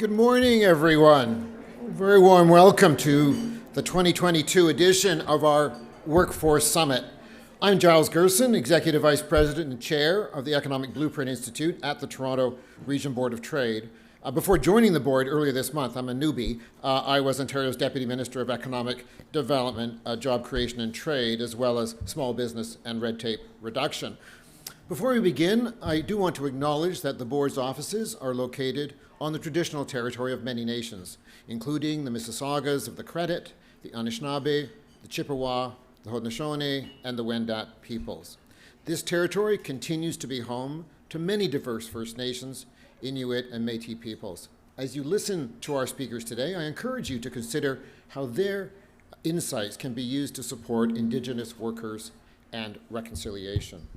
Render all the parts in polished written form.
Good morning, everyone. Very warm welcome to the 2022 edition of our Workforce Summit. I'm Giles Gerson, Executive Vice President and Chair of the Economic Blueprint Institute at the Toronto Region Board of Trade. Before joining the board earlier this month, I'm a newbie. I was Ontario's Deputy Minister of Economic Development, Job Creation and Trade, as well as small business and red tape reduction. Before we begin, I do want to acknowledge that the board's offices are located on the traditional territory of many nations, including the Mississaugas of the Credit, the Anishinaabe, the Chippewa, the Haudenosaunee, and the Wendat peoples. This territory continues to be home to many diverse First Nations, Inuit, and Métis peoples. As you listen to our speakers today, I encourage you to consider how their insights can be used to support Indigenous workers and reconciliation.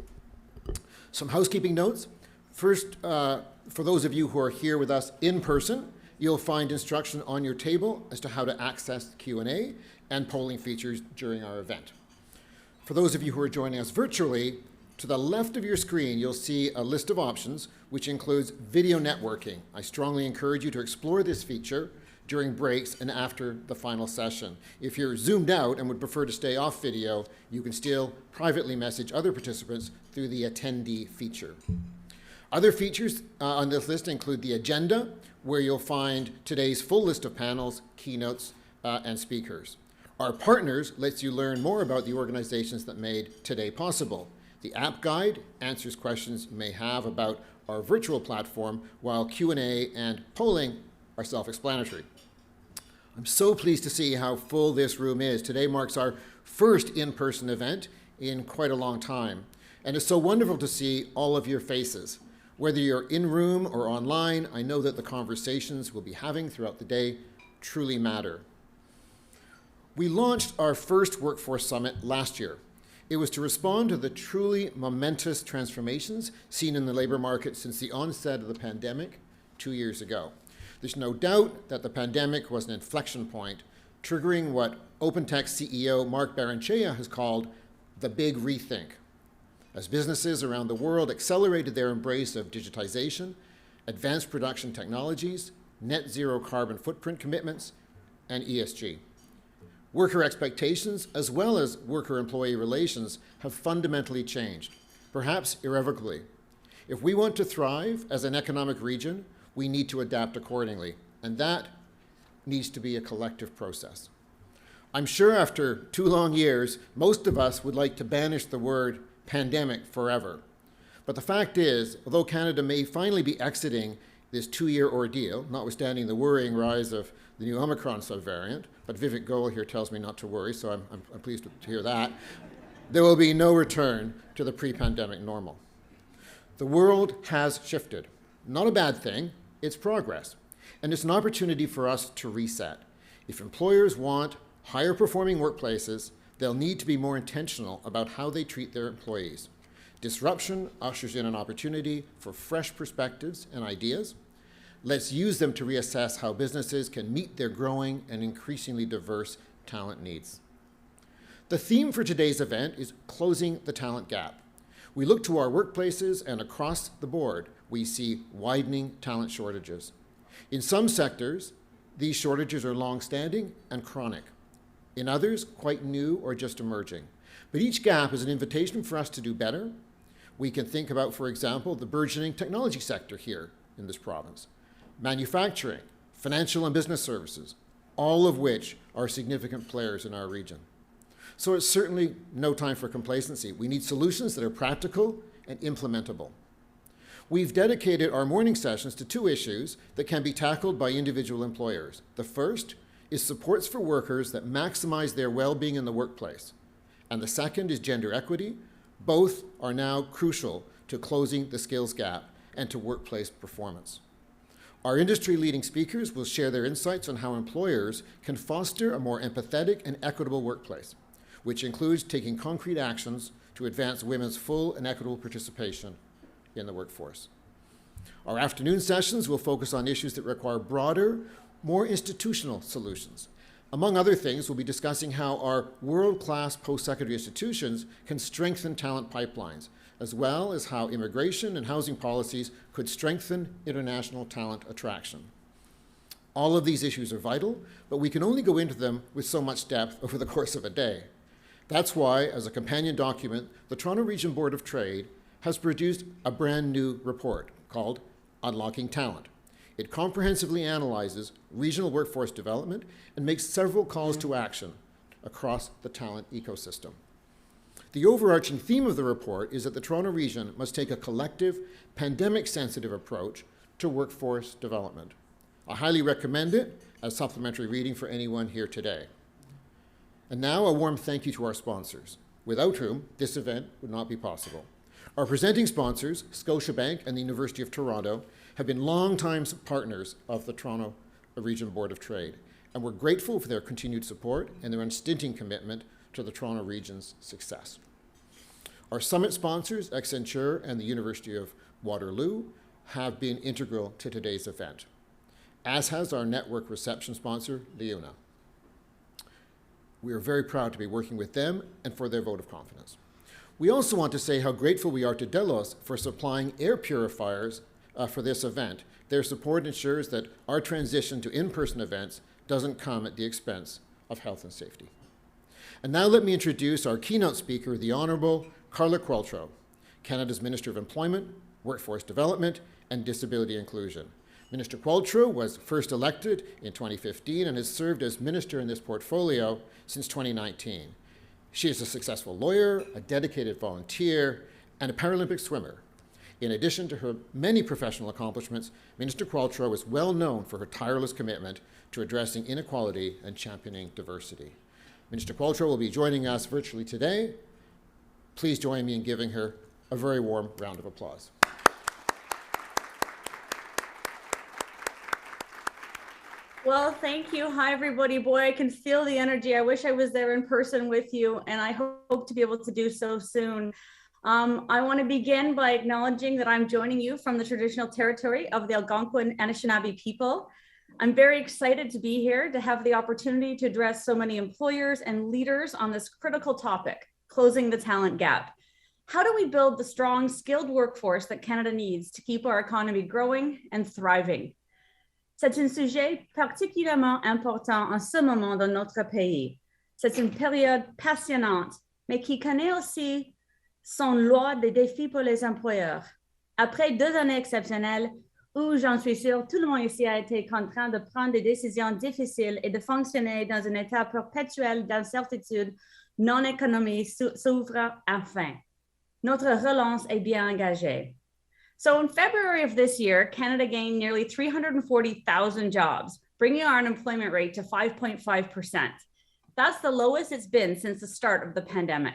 Some housekeeping notes. First, for those of you who are here with us in person, you'll find instruction on your table as to how to access Q&A and polling features during our event. For those of you who are joining us virtually, to the left of your screen, you'll see a list of options, which includes video networking. I strongly encourage you to explore this feature during breaks and after the final session. If you're zoomed out and would prefer to stay off video, you can still privately message other participants through the attendee feature. Other features on this list include the agenda, where you'll find today's full list of panels, keynotes, and speakers. Our partners lets you learn more about the organizations that made today possible. The app guide answers questions you may have about our virtual platform, while Q&A and polling are self-explanatory. I'm so pleased to see how full this room is. Today marks our first in-person event in quite a long time. And it's so wonderful to see all of your faces. Whether you're in room or online, I know that the conversations we'll be having throughout the day truly matter. We launched our first Workforce Summit last year. It was to respond to the truly momentous transformations seen in the labor market since the onset of the pandemic 2 years ago. There's no doubt that the pandemic was an inflection point, triggering what OpenText CEO Mark Baranchea has called the big rethink, as businesses around the world accelerated their embrace of digitization, advanced production technologies, net zero carbon footprint commitments, and ESG. Worker expectations, as well as worker-employee relations, have fundamentally changed, perhaps irrevocably. If we want to thrive as an economic region, we need to adapt accordingly, and that needs to be a collective process. I'm sure after 2 long years, most of us would like to banish the word pandemic forever. But the fact is, although Canada may finally be exiting this 2-year ordeal, notwithstanding the worrying rise of the new Omicron subvariant, but Vivek Goel here tells me not to worry, so I'm pleased to hear that, there will be no return to the pre-pandemic normal. The world has shifted. Not a bad thing, it's progress. And it's an opportunity for us to reset. If employers want higher performing workplaces, they'll need to be more intentional about how they treat their employees. Disruption ushers in an opportunity for fresh perspectives and ideas. Let's use them to reassess how businesses can meet their growing and increasingly diverse talent needs. The theme for today's event is closing the talent gap. We look to our workplaces, and across the board, we see widening talent shortages. In some sectors, these shortages are long-standing and chronic. In others, quite new or just emerging. But each gap is an invitation for us to do better. We can think about, for example, the burgeoning technology sector here in this province, manufacturing, financial and business services, all of which are significant players in our region. So it's certainly no time for complacency. We need solutions that are practical and implementable. We've dedicated our morning sessions to 2 issues that can be tackled by individual employers. The first is supports for workers that maximize their well-being in the workplace. And the second is gender equity. Both are now crucial to closing the skills gap and to workplace performance. Our industry-leading speakers will share their insights on how employers can foster a more empathetic and equitable workplace, which includes taking concrete actions to advance women's full and equitable participation in the workforce. Our afternoon sessions will focus on issues that require broader, more institutional solutions. Among other things, we'll be discussing how our world-class post-secondary institutions can strengthen talent pipelines, as well as how immigration and housing policies could strengthen international talent attraction. All of these issues are vital, but we can only go into them with so much depth over the course of a day. That's why, as a companion document, the Toronto Region Board of Trade has produced a brand new report called Unlocking Talent. It comprehensively analyzes regional workforce development and makes several calls to action across the talent ecosystem. The overarching theme of the report is that the Toronto region must take a collective, pandemic-sensitive approach to workforce development. I highly recommend it as supplementary reading for anyone here today. And now a warm thank you to our sponsors, without whom this event would not be possible. Our presenting sponsors, Scotiabank and the University of Toronto, have been longtime partners of the Toronto Region Board of Trade, and we're grateful for their continued support and their unstinting commitment to the Toronto region's success. Our summit sponsors, Accenture and the University of Waterloo, have been integral to today's event, as has our network reception sponsor, Leuna. We are very proud to be working with them and for their vote of confidence. We also want to say how grateful we are to Delos for supplying air purifiers for this event. Their support ensures that our transition to in-person events doesn't come at the expense of health and safety. And now let me introduce our keynote speaker, the Honourable Carla Qualtrough, Canada's Minister of Employment, Workforce Development, and Disability Inclusion. Minister Qualtrough was first elected in 2015 and has served as minister in this portfolio since 2019. She is a successful lawyer, a dedicated volunteer, and a Paralympic swimmer. In addition to her many professional accomplishments, Minister Qualtrough is well known for her tireless commitment to addressing inequality and championing diversity. Minister Qualtrough will be joining us virtually today. Please join me in giving her a very warm round of applause. Well, thank you. Hi, everybody. Boy, I can feel the energy. I wish I was there in person with you, and I hope to be able to do so soon. I want to begin by acknowledging that I'm joining you from the traditional territory of the Algonquin and Anishinaabe people. I'm very excited to be here to have the opportunity to address so many employers and leaders on this critical topic, closing the talent gap. How do we build the strong, skilled workforce that Canada needs to keep our economy growing and thriving? C'est un sujet particulièrement important en ce moment dans notre pays. C'est une période passionnante, mais qui connaît aussi son lot de défis pour les employeurs. Après 2 années exceptionnelles, où j'en suis sûre, tout le monde ici a été contraint de prendre des décisions difficiles et de fonctionner dans un état perpétuel d'incertitude, non-économie s'ouvre enfin. Notre relance est bien engagée. So in February of this year, Canada gained nearly 340,000 jobs, bringing our unemployment rate to 5.5%. That's the lowest it's been since the start of the pandemic.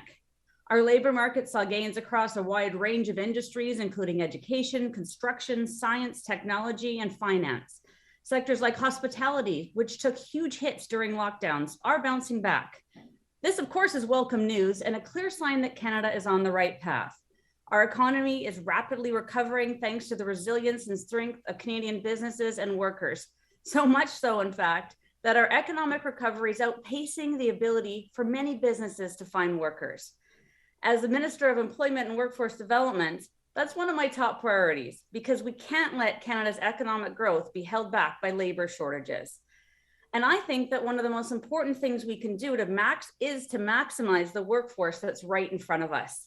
Our labor market saw gains across a wide range of industries, including education, construction, science, technology, and finance. Sectors like hospitality, which took huge hits during lockdowns, are bouncing back. This, of course, is welcome news and a clear sign that Canada is on the right path. Our economy is rapidly recovering thanks to the resilience and strength of Canadian businesses and workers. So much so, in fact, that our economic recovery is outpacing the ability for many businesses to find workers. As the Minister of Employment and Workforce Development, that's one of my top priorities because we can't let Canada's economic growth be held back by labor shortages. And I think that one of the most important things we can do is to maximize the workforce that's right in front of us.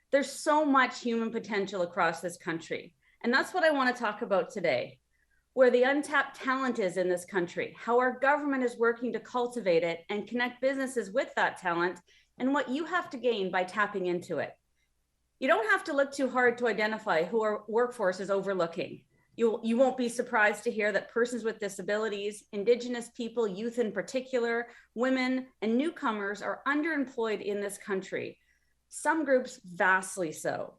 There's so much human potential across this country. And that's what I want to talk about today, where the untapped talent is in this country, how our government is working to cultivate it and connect businesses with that talent, and what you have to gain by tapping into it. You don't have to look too hard to identify who our workforce is overlooking. You won't be surprised to hear that persons with disabilities, Indigenous people, youth in particular, women, and newcomers are underemployed in this country. Some groups vastly so.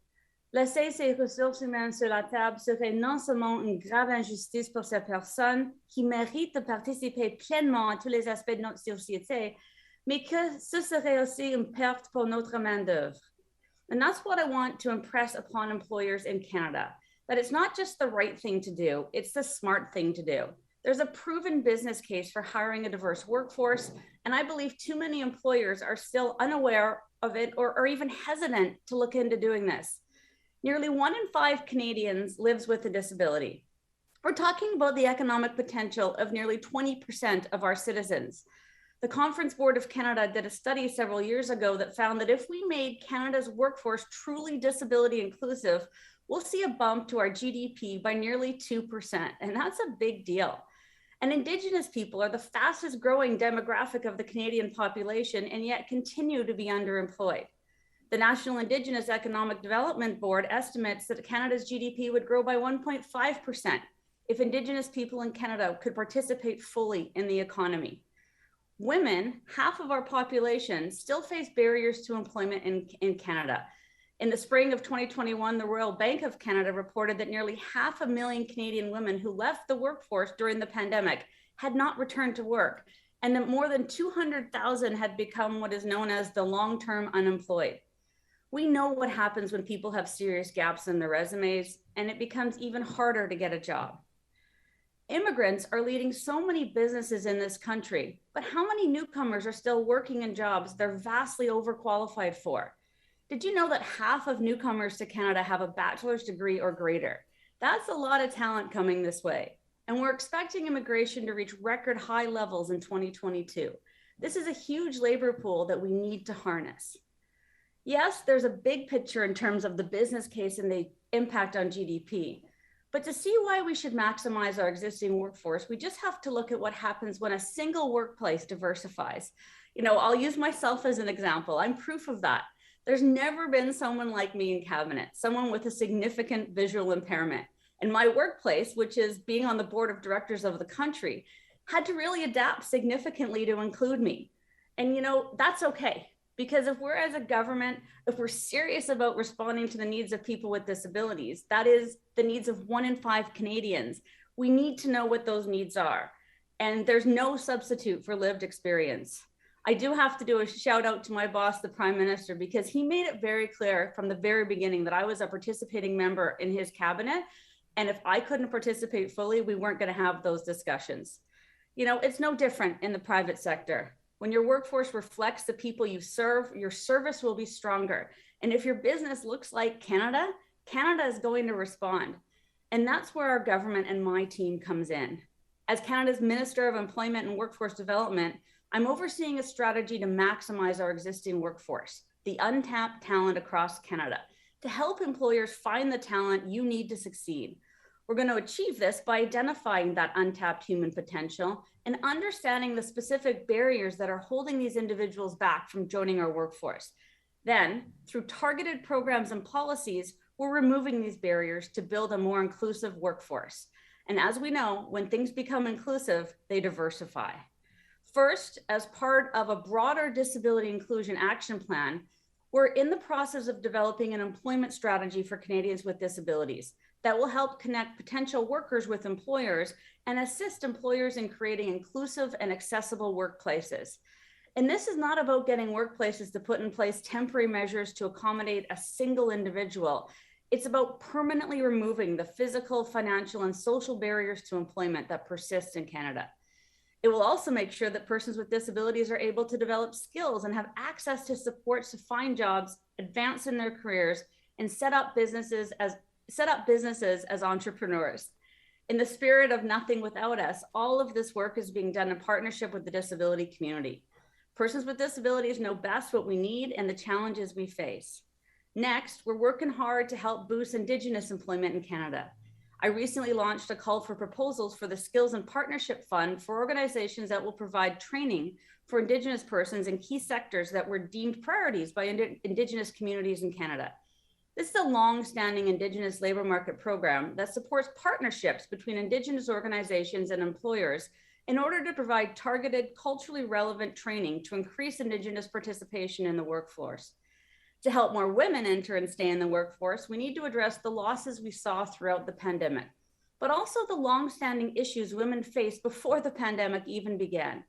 Laisser ces ressources humaines sur la table serait non seulement une grave injustice pour ces personnes qui méritent de participer pleinement à tous les aspects de notre société, mais que ce serait aussi une perte pour notre main-d'œuvre. And that's what I want to impress upon employers in Canada, that it's not just the right thing to do, it's the smart thing to do. There's a proven business case for hiring a diverse workforce, and I believe too many employers are still unaware of it or even hesitant to look into doing this. Nearly 1 in 5 Canadians lives with a disability. We're talking about the economic potential of nearly 20% of our citizens. The Conference Board of Canada did a study several years ago that found that if we made Canada's workforce truly disability inclusive, we'll see a bump to our GDP by nearly 2%, and that's a big deal. And Indigenous people are the fastest growing demographic of the Canadian population and yet continue to be underemployed. The National Indigenous Economic Development Board estimates that Canada's GDP would grow by 1.5% if Indigenous people in Canada could participate fully in the economy. Women, half of our population, still face barriers to employment in Canada. In the spring of 2021, the Royal Bank of Canada reported that nearly 500,000 Canadian women who left the workforce during the pandemic had not returned to work, and that more than 200,000 had become what is known as the long-term unemployed. We know what happens when people have serious gaps in their resumes, and it becomes even harder to get a job. Immigrants are leading so many businesses in this country, but how many newcomers are still working in jobs they're vastly overqualified for? Did you know that half of newcomers to Canada have a bachelor's degree or greater? That's a lot of talent coming this way. And we're expecting immigration to reach record high levels in 2022. This is a huge labor pool that we need to harness. Yes, there's a big picture in terms of the business case and the impact on GDP. But to see why we should maximize our existing workforce, we just have to look at what happens when a single workplace diversifies. I'll use myself as an example. I'm proof of that. There's never been someone like me in cabinet, someone with a significant visual impairment. And my workplace, which is being on the board of directors of the country, had to really adapt significantly to include me. And that's okay. Because if we're as a government, if we're serious about responding to the needs of people with disabilities, that is the needs of 1 in 5 Canadians, we need to know what those needs are. And there's no substitute for lived experience. I do have to do a shout out to my boss, the Prime Minister, because he made it very clear from the very beginning that I was a participating member in his cabinet. And if I couldn't participate fully, we weren't going to have those discussions. It's no different in the private sector. When your workforce reflects the people you serve, your service will be stronger. And if your business looks like Canada, Canada is going to respond. And that's where our government and my team comes in. As Canada's Minister of Employment and Workforce Development, I'm overseeing a strategy to maximize our existing workforce, the untapped talent across Canada, to help employers find the talent you need to succeed. We're going to achieve this by identifying that untapped human potential and understanding the specific barriers that are holding these individuals back from joining our workforce. Then, through targeted programs and policies, we're removing these barriers to build a more inclusive workforce. And as we know, when things become inclusive, they diversify. First, as part of a broader disability inclusion action plan, we're in the process of developing an employment strategy for Canadians with disabilities that will help connect potential workers with employers and assist employers in creating inclusive and accessible workplaces. And this is not about getting workplaces to put in place temporary measures to accommodate a single individual. It's about permanently removing the physical, financial, and social barriers to employment that persist in Canada. It will also make sure that persons with disabilities are able to develop skills and have access to supports to find jobs, advance in their careers, and set up businesses as entrepreneurs. In the spirit of nothing without us, all of this work is being done in partnership with the disability community. Persons with disabilities know best what we need and the challenges we face. Next, we're working hard to help boost Indigenous employment in Canada. I recently launched a call for proposals for the Skills and Partnership Fund for organizations that will provide training for Indigenous persons in key sectors that were deemed priorities by Indigenous communities in Canada. This is a long-standing Indigenous labor market program that supports partnerships between Indigenous organizations and employers in order to provide targeted, culturally relevant training to increase Indigenous participation in the workforce. To help more women enter and stay in the workforce, we need to address the losses we saw throughout the pandemic, but also the long-standing issues women faced before the pandemic even began.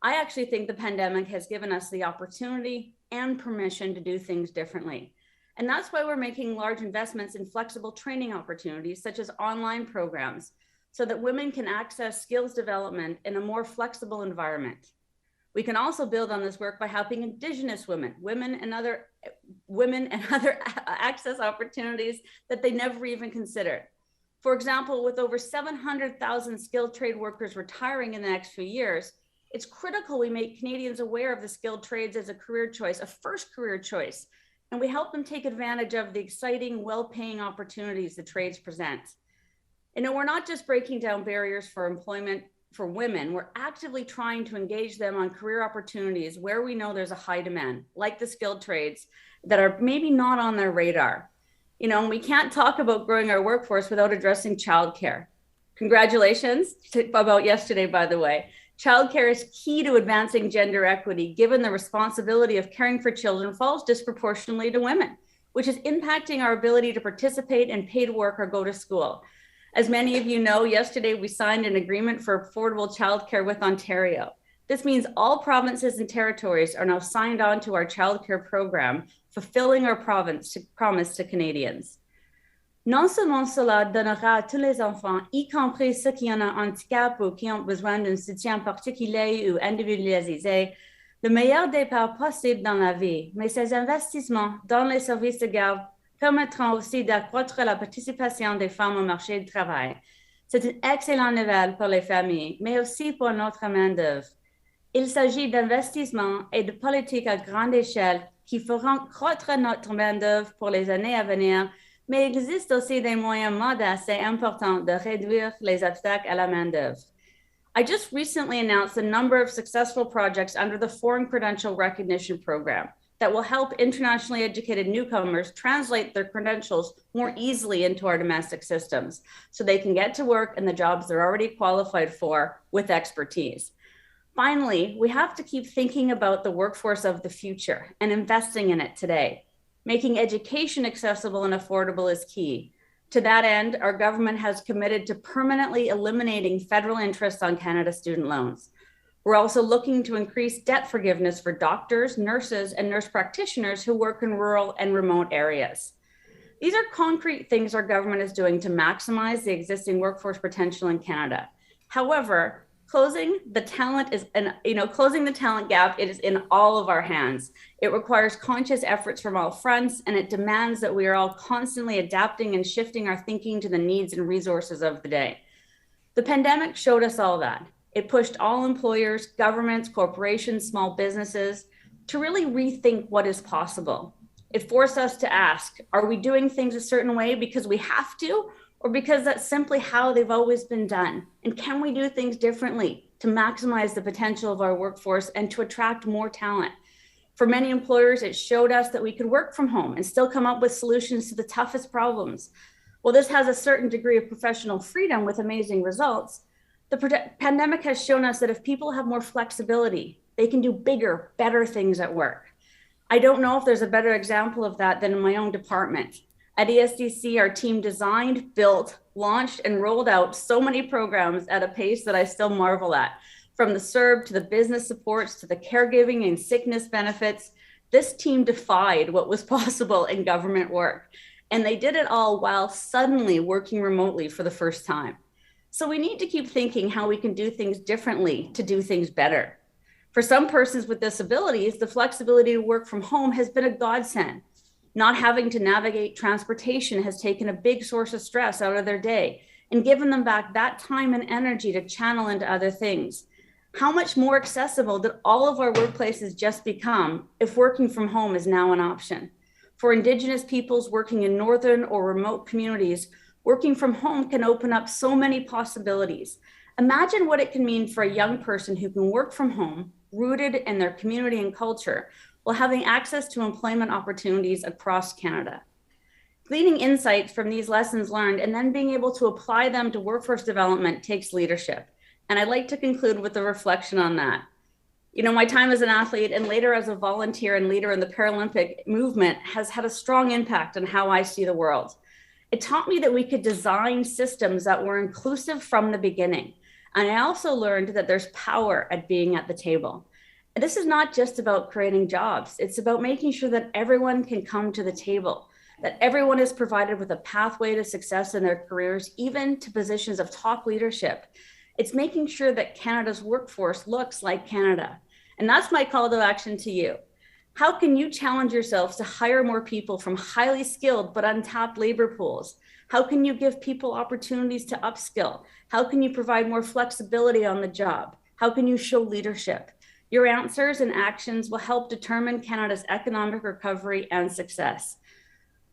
I actually think the pandemic has given us the opportunity and permission to do things differently. And that's why we're making large investments in flexible training opportunities, such as online programs, so that women can access skills development in a more flexible environment. We can also build on this work by helping Indigenous women and other access opportunities that they never even considered. For example, with over 700,000 skilled trade workers retiring in the next few years, it's critical we make Canadians aware of the skilled trades as a career choice, a first career choice, and we help them take advantage of the exciting, well-paying opportunities the trades present. We're not just breaking down barriers for employment for women, we're actively trying to engage them on career opportunities where we know there's a high demand, like the skilled trades that are maybe not on their radar. And we can't talk about growing our workforce without addressing childcare. Congratulations about yesterday, by the way. Childcare is key to advancing gender equity, given the responsibility of caring for children falls disproportionately to women, which is impacting our ability to participate in paid work or go to school. As many of you know, yesterday we signed an agreement for affordable childcare with Ontario. This means all provinces and territories are now signed on to our childcare program, fulfilling our promise to Canadians. Non seulement cela donnera à tous les enfants, y compris ceux qui ont un handicap ou qui ont besoin d'un soutien particulier ou individualisé, le meilleur départ possible dans la vie, mais ces investissements dans les services de garde permettront aussi d'accroître la participation des femmes au marché du travail. C'est une excellente nouvelle pour les familles, mais aussi pour notre main-d'œuvre. Il s'agit d'investissements et de politiques à grande échelle qui feront croître notre main-d'œuvre pour les années à venir, mais il existe aussi des moyens modestes et importants de réduire les obstacles à la main-d'œuvre. I just recently announced a number of successful projects under the Foreign Credential Recognition Program that will help internationally educated newcomers translate their credentials more easily into our domestic systems so they can get to work in the jobs they're already qualified for with expertise. Finally, we have to keep thinking about the workforce of the future and investing in it today. Making education accessible and affordable is key. To that end, our government has committed to permanently eliminating federal interest on Canada student loans. We're also looking to increase debt forgiveness for doctors, nurses, and nurse practitioners who work in rural and remote areas. These are concrete things our government is doing to maximize the existing workforce potential in Canada. However, closing the talent gap, it is in all of our hands. It requires conscious efforts from all fronts, and it demands that we are all constantly adapting and shifting our thinking to the needs and resources of the day. The pandemic showed us all that. It pushed all employers, governments, corporations, small businesses to really rethink what is possible. It forced us to ask, are we doing things a certain way because we have to, or because that's simply how they've always been done? And can we do things differently to maximize the potential of our workforce and to attract more talent? For many employers, it showed us that we could work from home and still come up with solutions to the toughest problems. While this has a certain degree of professional freedom with amazing results, the pandemic has shown us that if people have more flexibility, they can do bigger, better things at work. I don't know if there's a better example of that than in my own department. At ESDC, our team designed, built, launched, and rolled out so many programs at a pace that I still marvel at. From the CERB to the business supports to the caregiving and sickness benefits, this team defied what was possible in government work. And they did it all while suddenly working remotely for the first time. So we need to keep thinking how we can do things differently to do things better. For some persons with disabilities, the flexibility to work from home has been a godsend. Not having to navigate transportation has taken a big source of stress out of their day and given them back that time and energy to channel into other things. How much more accessible did all of our workplaces just become if working from home is now an option? For Indigenous peoples working in northern or remote communities, working from home can open up so many possibilities. Imagine what it can mean for a young person who can work from home, rooted in their community and culture, while having access to employment opportunities across Canada. Gleaning insights from these lessons learned and then being able to apply them to workforce development takes leadership. And I'd like to conclude with a reflection on that. My time as an athlete and later as a volunteer and leader in the Paralympic movement has had a strong impact on how I see the world. It taught me that we could design systems that were inclusive from the beginning. And I also learned that there's power at being at the table. And this is not just about creating jobs. It's about making sure that everyone can come to the table, that everyone is provided with a pathway to success in their careers, even to positions of top leadership. It's making sure that Canada's workforce looks like Canada. And that's my call to action to you. How can you challenge yourselves to hire more people from highly skilled but untapped labor pools? How can you give people opportunities to upskill? How can you provide more flexibility on the job? How can you show leadership? Your answers and actions will help determine Canada's economic recovery and success.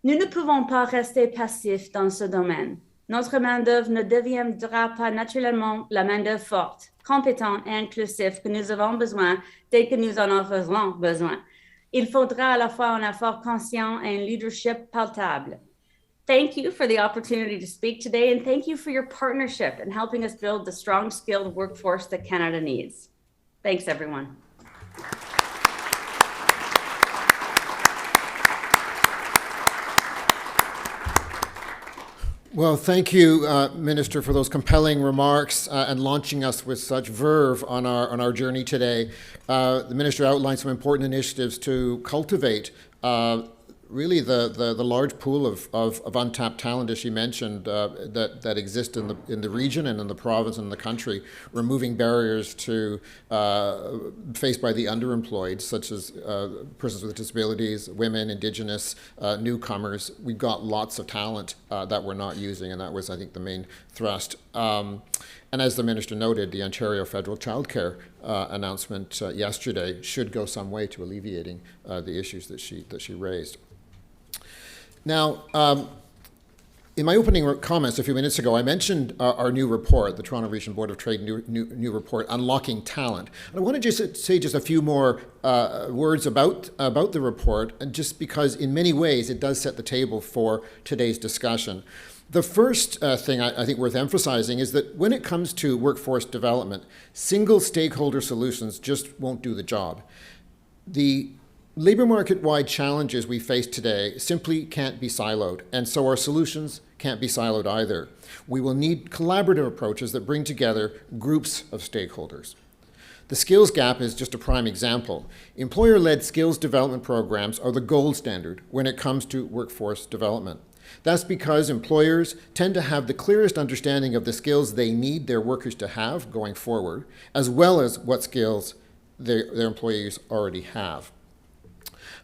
Nous ne pouvons pas rester passifs dans ce domaine. Notre main-d'œuvre ne deviendra pas naturellement la main-d'œuvre forte, compétente et inclusive que nous avons besoin dès que nous en aurons besoin. Il faudra à la fois un effort conscient et un leadership palpable. Thank you for the opportunity to speak today, and thank you for your partnership in helping us build the strong, skilled workforce that Canada needs. Thanks, everyone. Well, thank you, Minister, for those compelling remarks and launching us with such verve on our journey today. The Minister outlined some important initiatives to cultivate really the large pool of untapped talent, as she mentioned, that exist in the region and in the province and the country, removing barriers to faced by the underemployed, such as persons with disabilities, women, Indigenous, newcomers. We've got lots of talent that we're not using, and that was, I think, the main thrust. And as the Minister noted, the Ontario Federal Childcare announcement yesterday should go some way to alleviating the issues that she raised. Now, in my opening comments a few minutes ago, I mentioned our new report, the Toronto Region Board of Trade new report, Unlocking Talent. And I want to just say just a few more words about the report, and just because in many ways it does set the table for today's discussion. The first thing I think worth emphasizing is that when it comes to workforce development, single stakeholder solutions just won't do the job. The labor market-wide challenges we face today simply can't be siloed, and so our solutions can't be siloed either. We will need collaborative approaches that bring together groups of stakeholders. The skills gap is just a prime example. Employer-led skills development programs are the gold standard when it comes to workforce development. That's because employers tend to have the clearest understanding of the skills they need their workers to have going forward, as well as what skills their employees already have.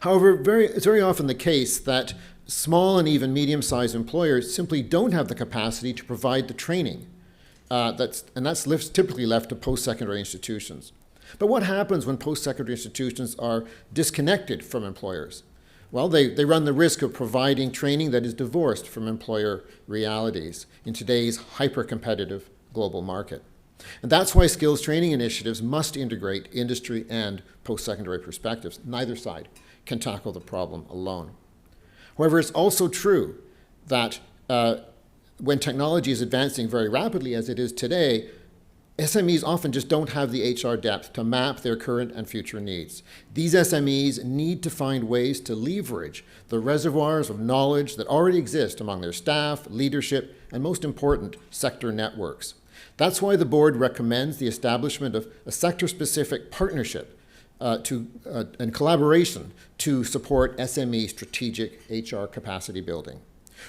However, it's very often the case that small and even medium-sized employers simply don't have the capacity to provide the training. That's typically left to post-secondary institutions. But what happens when post-secondary institutions are disconnected from employers? Well, they run the risk of providing training that is divorced from employer realities in today's hyper-competitive global market. And that's why skills training initiatives must integrate industry and post-secondary perspectives. Neither side can tackle the problem alone. However, it's also true that when technology is advancing very rapidly as it is today, SMEs often just don't have the HR depth to map their current and future needs. These SMEs need to find ways to leverage the reservoirs of knowledge that already exist among their staff, leadership, and most important, sector networks. That's why the board recommends the establishment of a sector-specific partnership and collaboration to support SME strategic HR capacity building.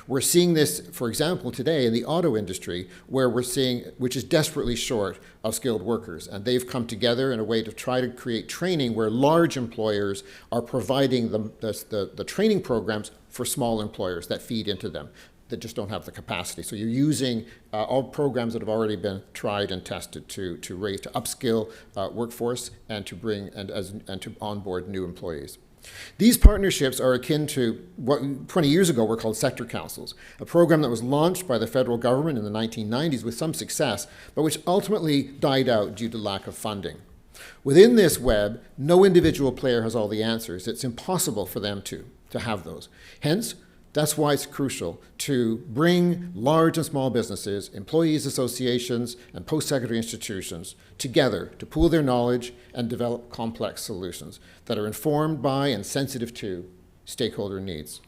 We're seeing this, for example, today in the auto industry, which is desperately short of skilled workers. And they've come together in a way to try to create training where large employers are providing the training programs for small employers that feed into them, that just don't have the capacity. So you're using all programs that have already been tried and tested to upskill workforce and to onboard new employees. These partnerships are akin to what 20 years ago were called sector councils, a program that was launched by the federal government in the 1990s with some success, but which ultimately died out due to lack of funding. Within this web, no individual player has all the answers. It's impossible for them to have those. Hence, that's why it's crucial to bring large and small businesses, employees associations, and post-secondary institutions together to pool their knowledge and develop complex solutions that are informed by and sensitive to stakeholder needs.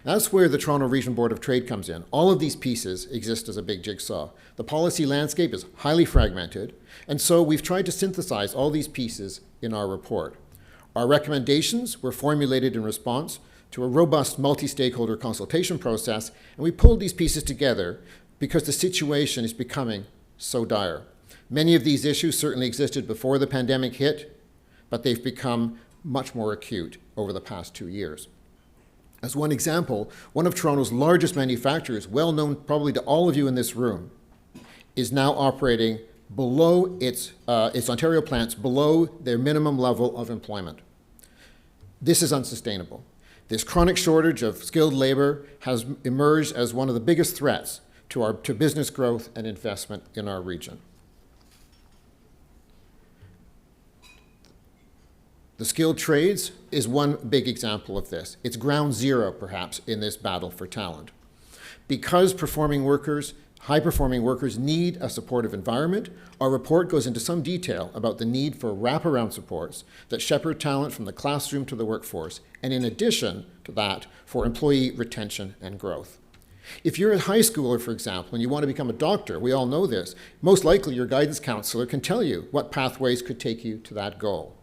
That's where the Toronto Region Board of Trade comes in. All of these pieces exist as a big jigsaw. The policy landscape is highly fragmented, and so we've tried to synthesize all these pieces in our report. Our recommendations were formulated in response to a robust multi-stakeholder consultation process, and we pulled these pieces together because the situation is becoming so dire. Many of these issues certainly existed before the pandemic hit, but they've become much more acute over the past 2 years. As one example, one of Toronto's largest manufacturers, well known probably to all of you in this room, is now operating below its Ontario plants below their minimum level of employment. This is unsustainable. This chronic shortage of skilled labor has emerged as one of the biggest threats to business growth and investment in our region. The skilled trades is one big example of this. It's ground zero, perhaps, in this battle for talent. Because high-performing workers need a supportive environment, our report goes into some detail about the need for wraparound supports that shepherd talent from the classroom to the workforce, and in addition to that, for employee retention and growth. If you're a high schooler, for example, and you want to become a doctor, we all know this, most likely your guidance counselor can tell you what pathways could take you to that goal.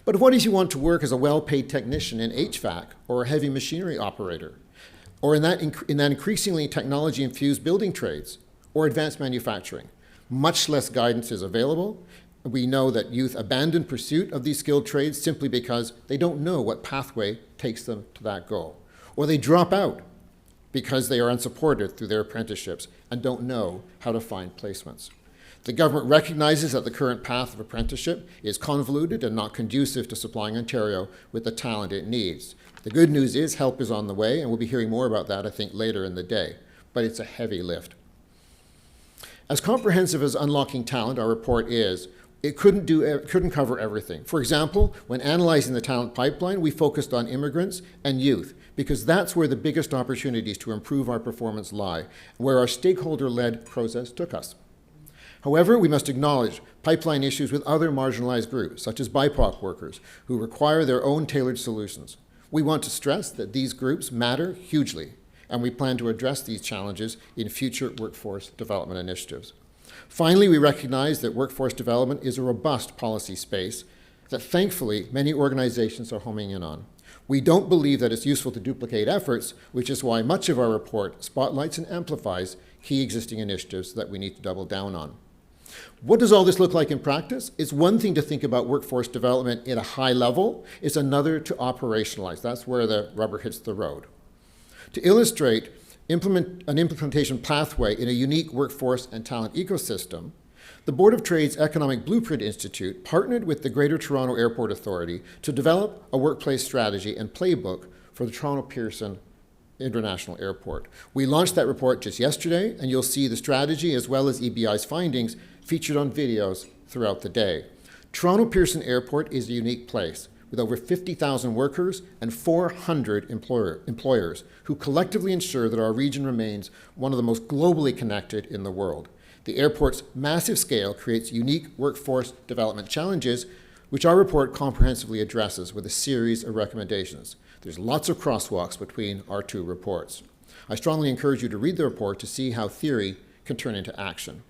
But what if you want to work as a well-paid technician in HVAC or a heavy machinery operator, or in that increasingly technology-infused building trades or advanced manufacturing? Much less guidance is available. We know that youth abandon pursuit of these skilled trades simply because they don't know what pathway takes them to that goal. Or they drop out because they are unsupported through their apprenticeships and don't know how to find placements. The government recognizes that the current path of apprenticeship is convoluted and not conducive to supplying Ontario with the talent it needs. The good news is help is on the way, and we'll be hearing more about that, I think, later in the day. But it's a heavy lift. As comprehensive as unlocking talent our report is, it couldn't cover everything. For example, when analyzing the talent pipeline, we focused on immigrants and youth, because that's where the biggest opportunities to improve our performance lie, where our stakeholder-led process took us. However, we must acknowledge pipeline issues with other marginalized groups, such as BIPOC workers, who require their own tailored solutions. We want to stress that these groups matter hugely, and we plan to address these challenges in future workforce development initiatives. Finally, we recognize that workforce development is a robust policy space that thankfully many organizations are homing in on. We don't believe that it's useful to duplicate efforts, which is why much of our report spotlights and amplifies key existing initiatives that we need to double down on. What does all this look like in practice? It's one thing to think about workforce development at a high level. It's another to operationalize. That's where the rubber hits the road. To illustrate an implementation pathway in a unique workforce and talent ecosystem, the Board of Trade's Economic Blueprint Institute partnered with the Greater Toronto Airport Authority to develop a workplace strategy and playbook for the Toronto Pearson International Airport. We launched that report just yesterday, and you'll see the strategy as well as EBI's findings featured on videos throughout the day. Toronto Pearson Airport is a unique place with over 50,000 workers and 400 employers who collectively ensure that our region remains one of the most globally connected in the world. The airport's massive scale creates unique workforce development challenges, which our report comprehensively addresses with a series of recommendations. There's lots of crosswalks between our two reports. I strongly encourage you to read the report to see how theory can turn into action.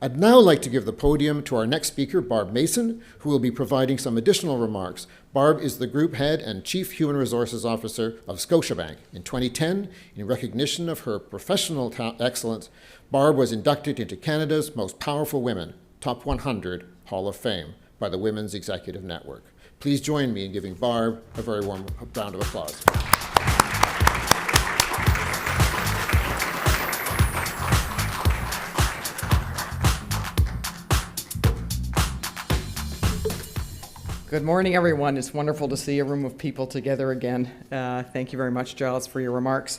I'd now like to give the podium to our next speaker, Barb Mason, who will be providing some additional remarks. Barb is the Group Head and Chief Human Resources Officer of Scotiabank. In 2010, in recognition of her professional excellence, Barb was inducted into Canada's Most Powerful Women, Top 100 Hall of Fame by the Women's Executive Network. Please join me in giving Barb a very warm round of applause. Good morning, everyone. It's wonderful to see a room of people together again. Thank you very much, Giles, for your remarks.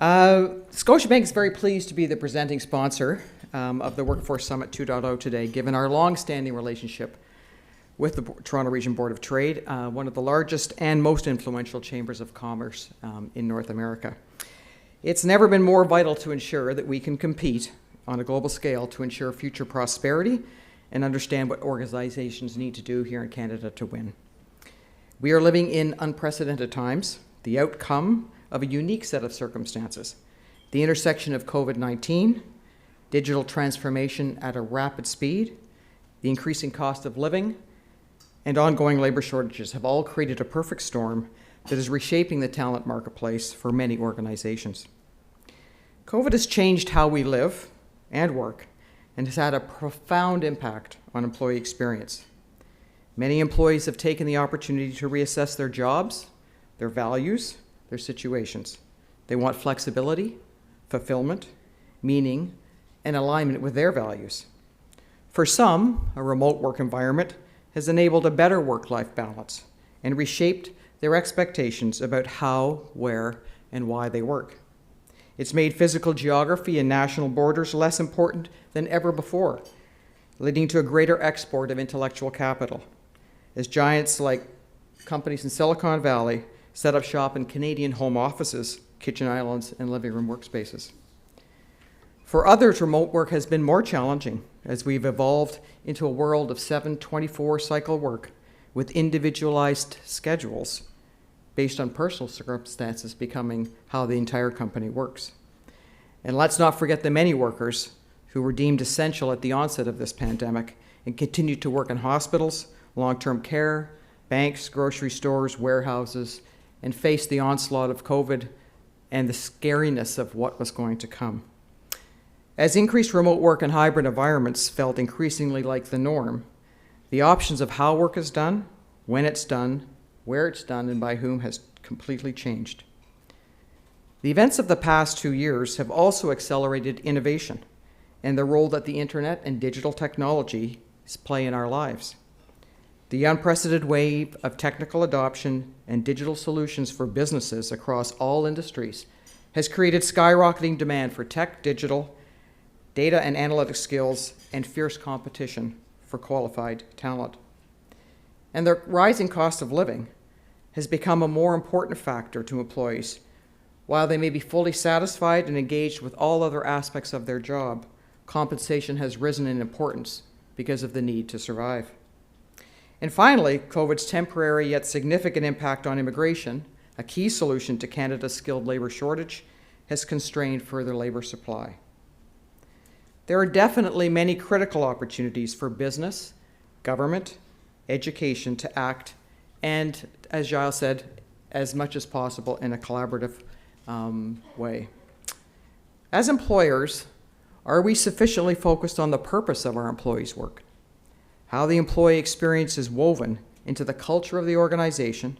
Scotiabank is very pleased to be the presenting sponsor of the Workforce Summit 2.0 today, given our long-standing relationship with the Toronto Region Board of Trade, one of the largest and most influential chambers of commerce in North America. It's never been more vital to ensure that we can compete on a global scale to ensure future prosperity and understand what organizations need to do here in Canada to win. We are living in unprecedented times, the outcome of a unique set of circumstances, the intersection of COVID-19, digital transformation at a rapid speed, the increasing cost of living, and ongoing labor shortages have all created a perfect storm that is reshaping the talent marketplace for many organizations. COVID has changed how we live and work, and has had a profound impact on employee experience. Many employees have taken the opportunity to reassess their jobs, their values, their situations. They want flexibility, fulfillment, meaning, and alignment with their values. For some, a remote work environment has enabled a better work-life balance and reshaped their expectations about how, where, and why they work. It's made physical geography and national borders less important than ever before, leading to a greater export of intellectual capital, as giants like companies in Silicon Valley set up shop in Canadian home offices, kitchen islands, and living room workspaces. For others, remote work has been more challenging as we've evolved into a world of 7/24 cycle work with individualized schedules based on personal circumstances becoming how the entire company works. And let's not forget the many workers who were deemed essential at the onset of this pandemic and continue to work in hospitals, long-term care, banks, grocery stores, warehouses, and face the onslaught of COVID and the scariness of what was going to come. As increased remote work and hybrid environments felt increasingly like the norm, the options of how work is done, when it's done, where it's done, and by whom has completely changed. The events of the past 2 years have also accelerated innovation and the role that the internet and digital technologies play in our lives. The unprecedented wave of technical adoption and digital solutions for businesses across all industries has created skyrocketing demand for tech, digital, data and analytics skills, and fierce competition for qualified talent. And the rising cost of living has become a more important factor to employees. While they may be fully satisfied and engaged with all other aspects of their job, compensation has risen in importance because of the need to survive. And finally, COVID's temporary yet significant impact on immigration, a key solution to Canada's skilled labor shortage, has constrained further labor supply. There are definitely many critical opportunities for business, government, education to act, and, as Giles said, as much as possible in a collaborative way. As employers, are we sufficiently focused on the purpose of our employees' work? How the employee experience is woven into the culture of the organization,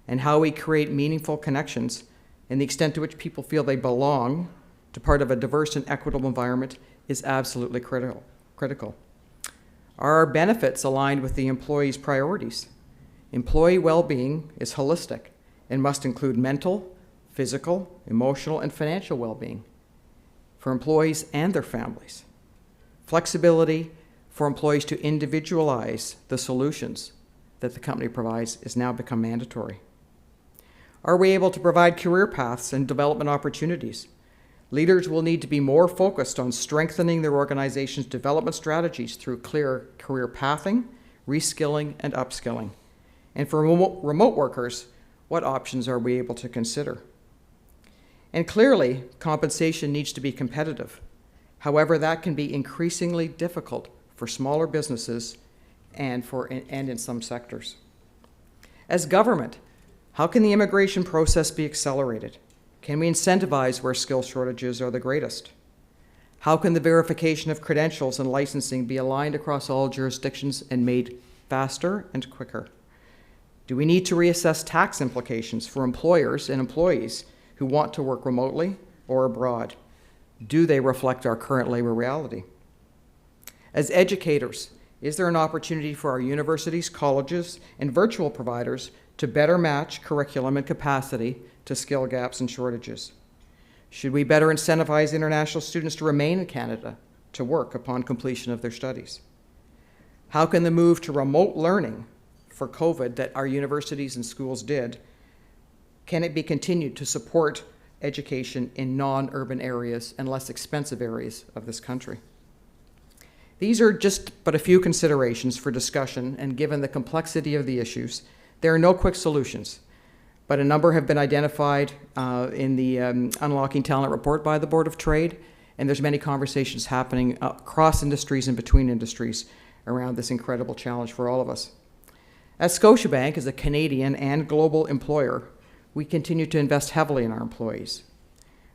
and how we create meaningful connections, and the extent to which people feel they belong to part of a diverse and equitable environment is absolutely critical. Are our benefits aligned with the employee's priorities? Employee well-being is holistic and must include mental, physical, emotional, and financial well-being for employees and their families. Flexibility for employees to individualize the solutions that the company provides is now become mandatory. Are we able to provide career paths and development opportunities? Leaders will need to be more focused on strengthening their organization's development strategies through clear career pathing, reskilling, and upskilling. And for remote workers, what options are we able to consider? And clearly, compensation needs to be competitive. However, that can be increasingly difficult for smaller businesses and in some sectors. As government, how can the immigration process be accelerated? Can we incentivize where skill shortages are the greatest? How can the verification of credentials and licensing be aligned across all jurisdictions and made faster and quicker? Do we need to reassess tax implications for employers and employees who want to work remotely or abroad? Do they reflect our current labor reality? As educators, is there an opportunity for our universities, colleges, and virtual providers to better match curriculum and capacity to skill gaps and shortages? Should we better incentivize international students to remain in Canada to work upon completion of their studies? How can the move to remote learning for COVID that our universities and schools did, can it be continued to support education in non-urban areas and less expensive areas of this country? These are just but a few considerations for discussion, and given the complexity of the issues, there are no quick solutions, but a number have been identified in the Unlocking Talent report by the Board of Trade, and there's many conversations happening across industries and between industries around this incredible challenge for all of us. As Scotiabank, as a Canadian and global employer, we continue to invest heavily in our employees.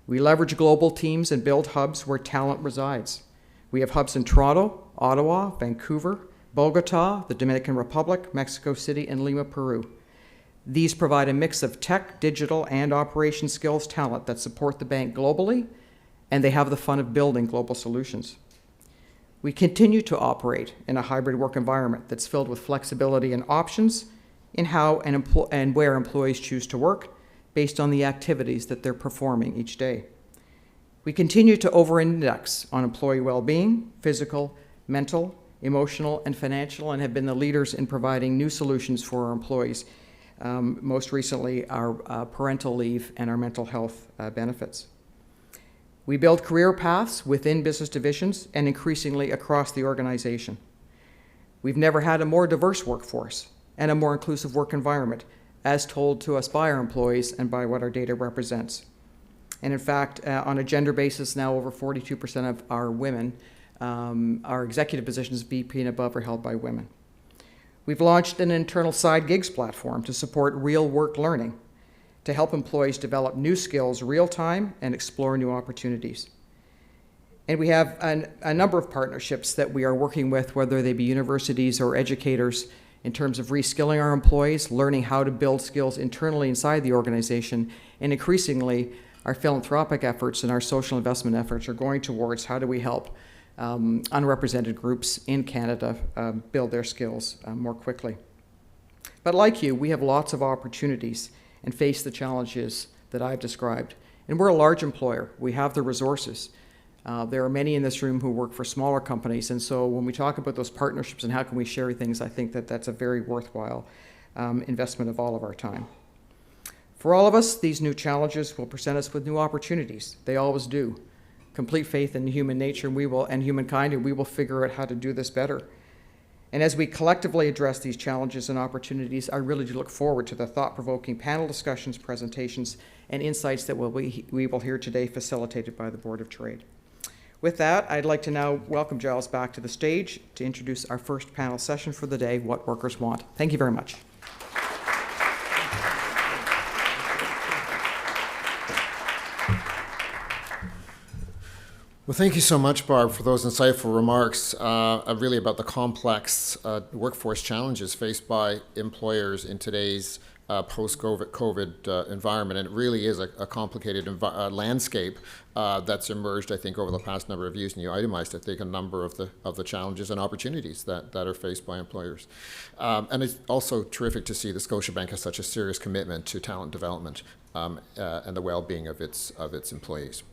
We leverage global teams and build hubs where talent resides. We have hubs in Toronto, Ottawa, Vancouver, Bogota, the Dominican Republic, Mexico City, and Lima, Peru. These provide a mix of tech, digital, and operation skills talent that support the bank globally, and they have the fun of building global solutions. We continue to operate in a hybrid work environment that's filled with flexibility and options in how and where employees choose to work based on the activities that they're performing each day. We continue to over-index on employee well-being, physical, mental, emotional, and financial, and have been the leaders in providing new solutions for our employees, most recently our parental leave and our mental health benefits. We build career paths within business divisions and increasingly across the organization. We've never had a more diverse workforce and a more inclusive work environment, as told to us by our employees and by what our data represents. And in fact, on a gender basis, now over 42% of our women, our executive positions, VP and above, are held by women. We've launched an internal side gigs platform to support real work learning, to help employees develop new skills real time and explore new opportunities. And we have a number of partnerships that we are working with, whether they be universities or educators, in terms of reskilling our employees, learning how to build skills internally inside the organization, and increasingly, our philanthropic efforts and our social investment efforts are going towards how do we help unrepresented groups in Canada build their skills more quickly. But like you, we have lots of opportunities and face the challenges that I've described. And we're a large employer. We have the resources. There are many in this room who work for smaller companies, and so when we talk about those partnerships and how can we share things, I think that that's a very worthwhile investment of all of our time. For all of us, these new challenges will present us with new opportunities. They always do. Complete faith in human nature and humankind, and we will figure out how to do this better. And as we collectively address these challenges and opportunities, I really do look forward to the thought-provoking panel discussions, presentations, and insights that we will hear today, facilitated by the Board of Trade. With that, I'd like to now welcome Giles back to the stage to introduce our first panel session for the day, What Workers Want. Thank you very much. Well, thank you so much, Barb, for those insightful remarks, really about the complex workforce challenges faced by employers in today's post-COVID environment. And it really is a complicated landscape that's emerged, I think, over the past number of years. And you itemized, I think, a number of the challenges and opportunities that are faced by employers. And it's also terrific to see the Scotiabank has such a serious commitment to talent development and the well-being of its employees.